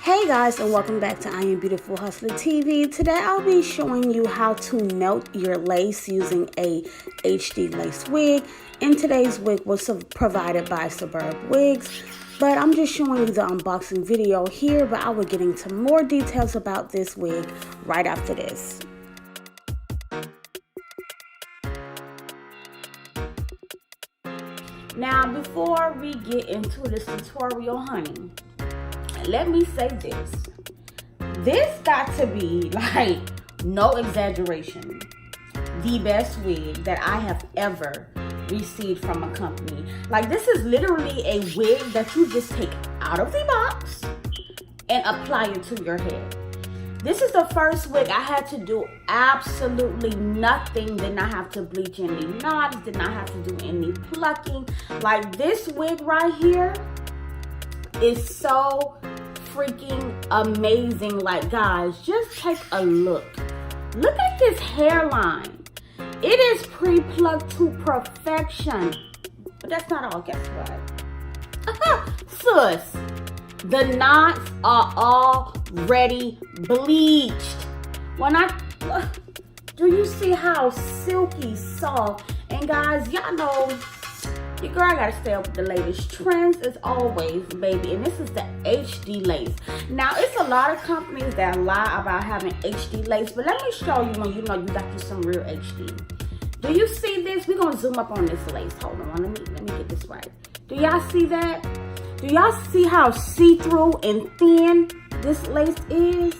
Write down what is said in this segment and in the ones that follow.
Hey guys, and welcome back to I Am Beautiful Hustler TV. Today I'll be showing you how to melt your lace using a HD lace wig. And today's wig was provided by SuperbWigs, but I'm just showing you the unboxing video here, but I will get into more details about this wig right after this. Now, before we get into this tutorial, honey, let me say this. This got to be, like, no exaggeration, the best wig that I have ever received from a company. Like, this is literally a wig that you just take out of the box and apply it to your head. This is the first wig I had to do absolutely nothing. Did not have to bleach any knots, did not have to do any plucking. Like, this wig right here is so freaking amazing. Like, guys, just take a look. Look at this hairline. It is pre-plucked to perfection. But that's not all. Guess what? Sus, the knots are already bleached. Do you see how silky soft? And guys, y'all know your girl gotta stay up with the latest trends as always, baby. And this is the HD lace. Now, it's a lot of companies that lie about having HD lace, but let me show you when you know you got you some real HD. Do you see this? We're gonna zoom up on this lace. Hold on, let me get this right. Do y'all see that? Do y'all see how see-through and thin this lace is?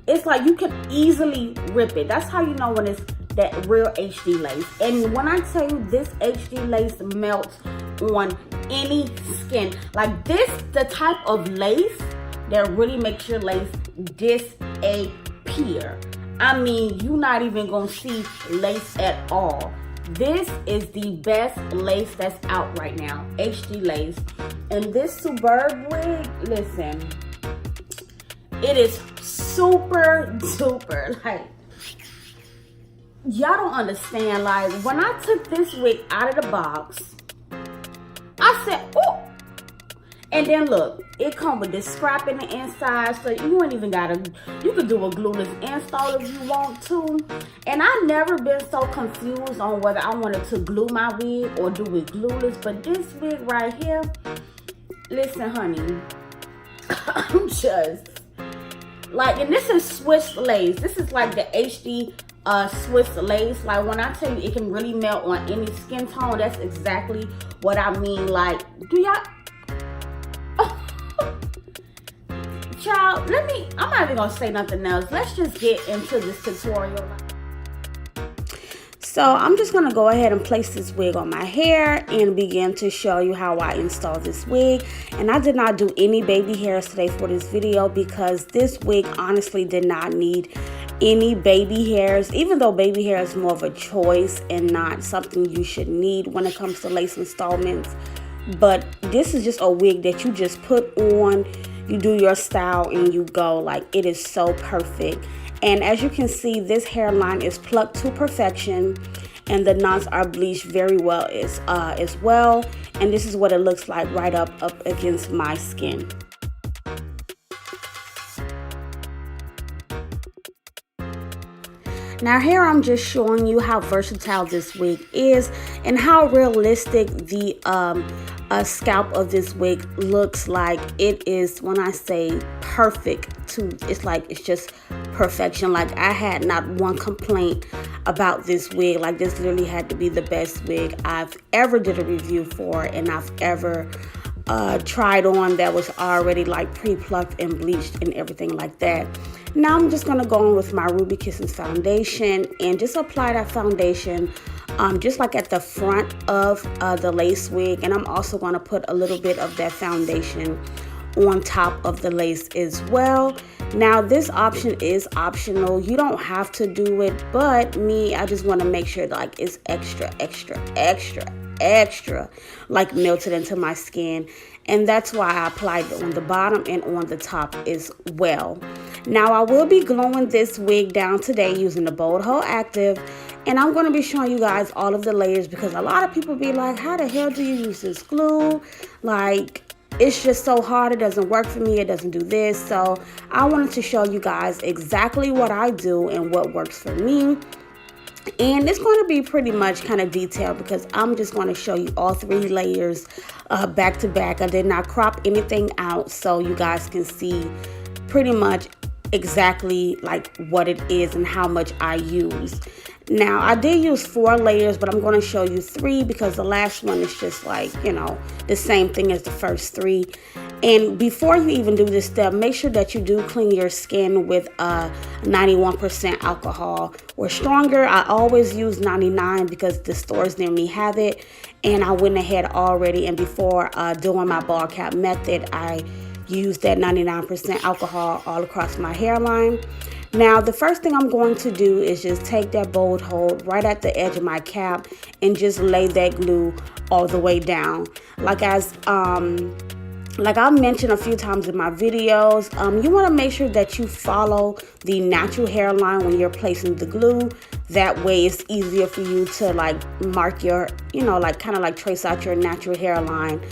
It's like you can easily rip it. That's how you know when it's that real HD lace. And when I tell you this HD lace melts on any skin, like this, the type of lace that really makes your lace disappear. I mean, you're not even gonna see lace at all. This is the best lace that's out right now, HD lace. And this Superb wig, listen, it is super duper, like, y'all don't understand. Like, when I took this wig out of the box, I said, oh. And then look, it comes with this scrap in the inside, so you ain't even gotta, you could do a glueless install if you want to. And I've never been so confused on whether I wanted to glue my wig or do it glueless. But this wig right here, listen, honey, I'm just, like, and this is Swiss lace. This is like the HD Swiss lace. Like, when I tell you it can really melt on any skin tone, that's exactly what I mean. Like, do y'all, child, I'm not even gonna say nothing else. Let's just get into this tutorial. So I'm just gonna go ahead and place this wig on my hair and begin to show you how I install this wig. And I did not do any baby hairs today for this video because this wig honestly did not need any baby hairs, even though baby hair is more of a choice and not something you should need when it comes to lace installments. But this is just a wig that you just put on, you do your style and you go. Like, it is so perfect. And as you can see, this hairline is plucked to perfection and the knots are bleached very well as well. And this is what it looks like right up against my skin. Now here I'm just showing you how versatile this wig is and how realistic the scalp of this wig looks like. It is, when I say perfect, it's like it's just perfection. Like, I had not one complaint about this wig. Like, this literally had to be the best wig I've ever did a review for and I've ever tried on that was already like pre-plucked and bleached and everything like that. Now I'm just going to go on with my Ruby Kisses foundation and just apply that foundation just like at the front of the lace wig. And I'm also going to put a little bit of that foundation on top of the lace as well. Now, this option is optional. You don't have to do it, but I just want to make sure that, like, it's extra like melted into my skin. And that's why I applied it on the bottom and on the top as well. Now, I will be gluing this wig down today using the Bold Hold Active. And I'm going to be showing you guys all of the layers because a lot of people be like, how the hell do you use this glue? Like, it's just so hard. It doesn't work for me. It doesn't do this. So I wanted to show you guys exactly what I do and what works for me. And it's going to be pretty much kind of detailed because I'm just going to show you all 3 layers back to back. I did not crop anything out, so you guys can see pretty much exactly like what it is and how much I use. Now I did use 4 layers, but I'm going to show you 3 because the last one is just like, you know, the same thing as the first 3. And before you even do this step, make sure that you do clean your skin with 91% alcohol or stronger. I always use 99 because the stores near me have it, and I went ahead already, and before doing my ball cap method, I used that 99% alcohol all across my hairline. Now the first thing I'm going to do is just take that bold hold right at the edge of my cap and just lay that glue all the way down. Like I mentioned a few times in my videos, you want to make sure that you follow the natural hairline when you're placing the glue. That way it's easier for you to like mark your, you know, like kind of like trace out your natural hairline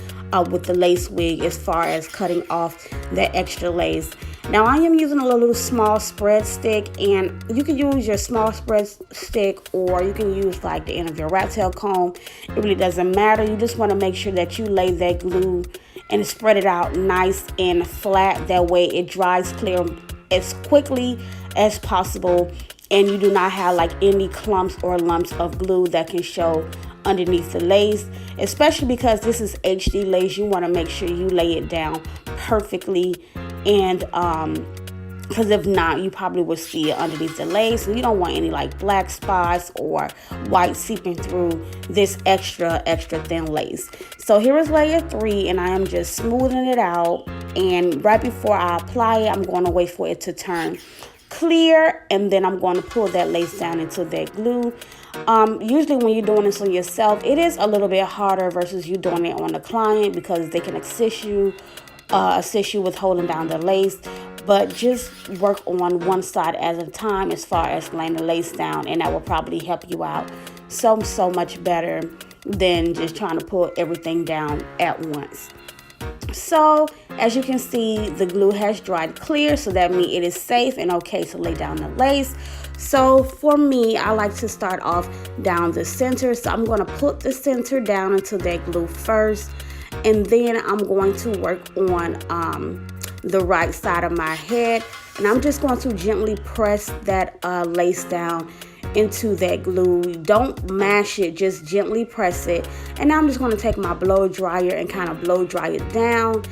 with the lace wig as far as cutting off that extra lace. Now I am using a little small spread stick, and you can use your small spread stick or you can use like the end of your rat tail comb. It really doesn't matter. You just want to make sure that you lay that glue and spread it out nice and flat. That way it dries clear as quickly as possible, and you do not have like any clumps or lumps of glue that can show underneath the lace, especially because this is HD lace. You want to make sure you lay it down perfectly, and because if not, you probably will see it underneath the lace, and you don't want any like black spots or white seeping through this extra thin lace. So here is layer 3, and I am just smoothing it out, and right before I apply it, I'm going to wait for it to turn clear, and then I'm going to pull that lace down into that glue. Usually when you're doing this on yourself, it is a little bit harder versus you doing it on a client because they can assist you with holding down the lace. But just work on one side at a time as far as laying the lace down, and that will probably help you out so much better than just trying to pull everything down at once. So as you can see, the glue has dried clear, so that means it is safe and okay to lay down the lace. So for me, I like to start off down the center. So I'm going to put the center down into that glue first, and then I'm going to work on the right side of my head, and I'm just going to gently press that lace down into that glue. Don't mash it, just gently press it. And now I'm just going to take my blow dryer and kind of blow dry it down.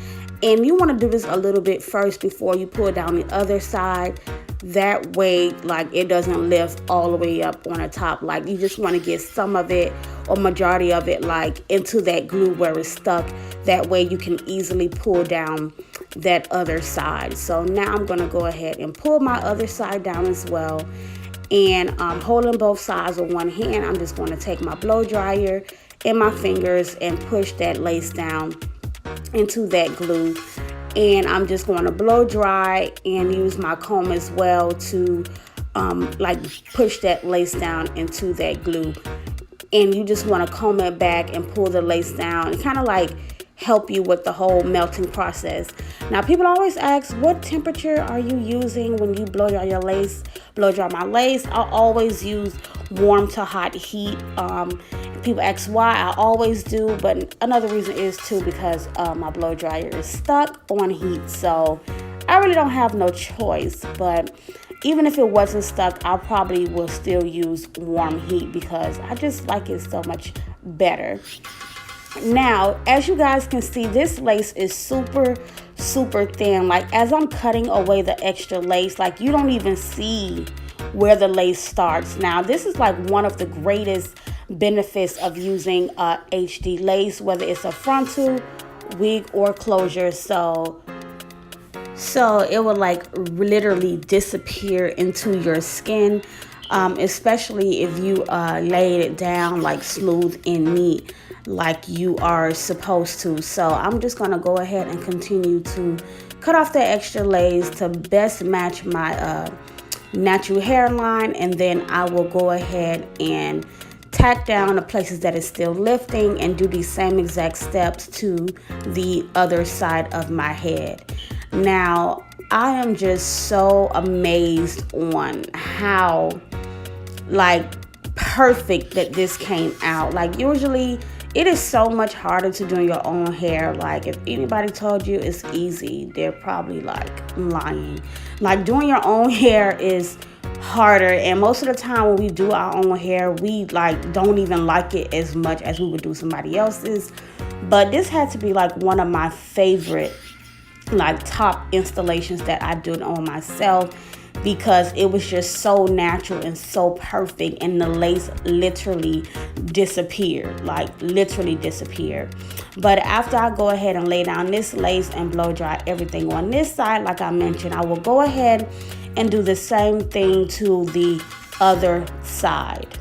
And you want to do this a little bit first before you pull down the other side. That way, like, it doesn't lift all the way up on the top. Like, you just want to get some of it or majority of it like into that glue where it's stuck. That way you can easily pull down that other side. So now I'm going to go ahead and pull my other side down as well. And holding both sides with one hand, I'm just going to take my blow dryer and my fingers and push that lace down into that glue. And I'm just going to blow dry and use my comb as well to like push that lace down into that glue. And you just want to comb it back and pull the lace down and kind of like help you with the whole melting process. Now people always ask, what temperature are you using when you blow dry your lace? Blow dry my lace, I always use warm to hot heat. People ask why. I always do, but another reason is too because my blow dryer is stuck on heat, so I really don't have no choice. But even if it wasn't stuck, I probably will still use warm heat because I just like it so much better. Now, as you guys can see, this lace is super thin. Like, as I'm cutting away the extra lace, like, you don't even see where the lace starts. Now, this is like one of the greatest benefits of using HD lace, whether it's a frontal, wig, or closure. So it will like literally disappear into your skin, especially if you laid it down like smooth and neat like you are supposed to. So I'm just gonna go ahead and continue to cut off the extra lace to best match my natural hairline, and then I will go ahead and tack down the places that is still lifting and do these same exact steps to the other side of my head. Now, I am just so amazed on how like perfect that this came out. Like usually it is so much harder to do your own hair. Like if anybody told you it's easy, they're probably like lying. Like doing your own hair is harder, and most of the time when we do our own hair, we like don't even like it as much as we would do somebody else's. But this had to be like one of my favorite like top installations that I did on myself, because it was just so natural and so perfect, and the lace literally disappeared, like literally disappeared. But after I go ahead and lay down this lace and blow dry everything on this side, like I mentioned, I will go ahead and do the same thing to the other side.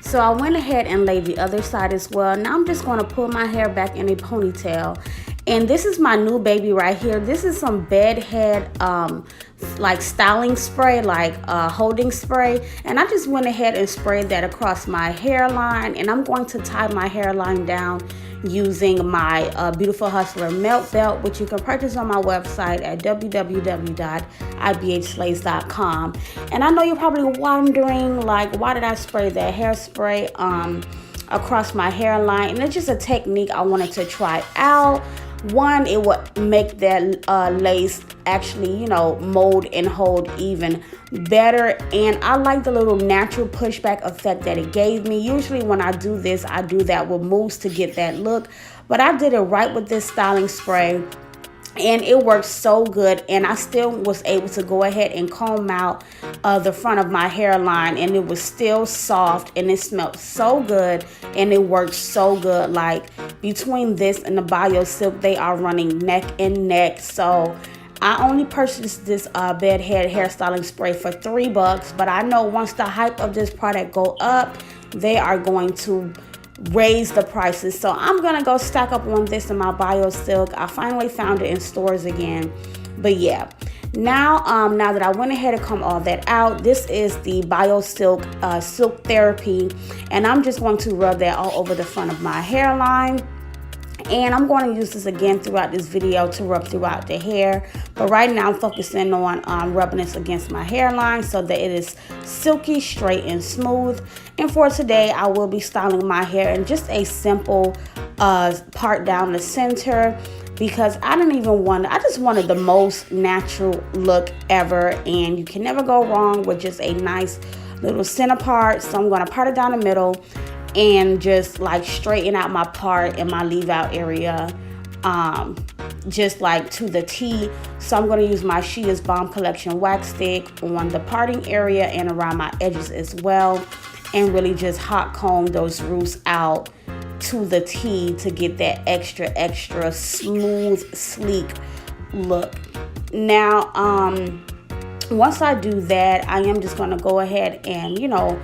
So I went ahead and laid the other side as well. Now I'm just going to pull my hair back in a ponytail. And this is my new baby right here. This is some bedhead like styling spray, like holding spray. And I just went ahead and sprayed that across my hairline. And I'm going to tie my hairline down using my Beautiful Hustler melt belt, which you can purchase on my website at www.ibhlace.com. And I know you're probably wondering, like, why did I spray that hairspray across my hairline? And it's just a technique I wanted to try out. One, it would make that lace actually, you know, mold and hold even better. And I like the little natural pushback effect that it gave me. Usually when I do this, I do that with mousse to get that look. But I did it right with this styling spray, and it worked so good. And I still was able to go ahead and comb out the front of my hairline, and it was still soft, and it smelled so good, and it worked so good. Like between this and the Bio Silk, they are running neck and neck. So I only purchased this bedhead hairstyling spray for $3, but I know once the hype of this product go up, they are going to raise the prices. So I'm gonna go stack up on this in my Bio Silk. I finally found it in stores again. But yeah, now that I went ahead and combed all that out, this is the Bio Silk Silk Therapy, and I'm just going to rub that all over the front of my hairline. And I'm going to use this again throughout this video to rub throughout the hair. But right now I'm focusing on rubbing this against my hairline so that it is silky, straight, and smooth. And for today, I will be styling my hair in just a simple part down the center, because I just wanted the most natural look ever. And you can never go wrong with just a nice little center part. So I'm going to part it down the middle and just like straighten out my part and my leave out area just like to the T. So I'm going to use my She Is Bomb Collection wax stick on the parting area and around my edges as well, and really just hot comb those roots out to the T to get that extra smooth, sleek look. Now once I do that, I am just going to go ahead and, you know,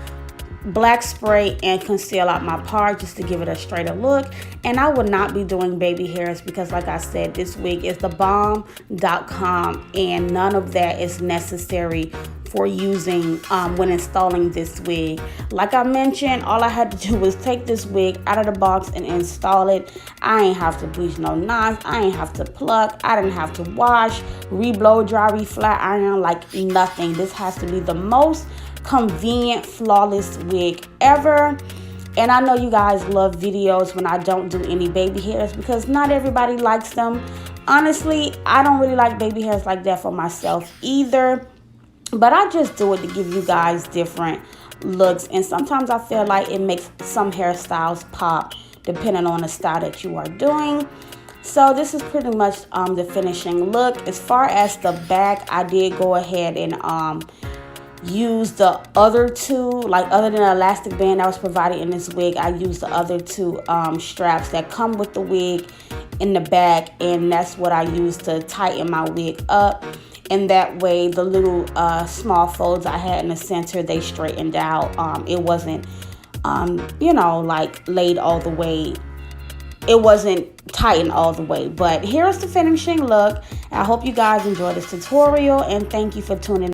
black spray and conceal out my part just to give it a straighter look. And I will not be doing baby hairs because, like I said, this wig is the bomb.com, and none of that is necessary for using when installing this wig. Like I mentioned, all I had to do was take this wig out of the box and install it. I ain't have to bleach no knots, I ain't have to pluck, I didn't have to wash, re-blow dry, re-flat iron, like nothing. This has to be the most convenient, flawless wig ever. And I know you guys love videos when I don't do any baby hairs, because not everybody likes them. Honestly, I don't really like baby hairs like that for myself either, but I just do it to give you guys different looks. And sometimes I feel like it makes some hairstyles pop depending on the style that you are doing. So this is pretty much the finishing look. As far as the back, I did go ahead and use the other two, like other than the elastic band that was provided in this wig, I used the other two straps that come with the wig in the back, and that's what I used to tighten my wig up. And that way the little small folds I had in the center, they straightened out. It wasn't you know, like laid all the way, it wasn't tightened all the way. But here's the finishing look. I hope you guys enjoyed this tutorial, and thank you for tuning in.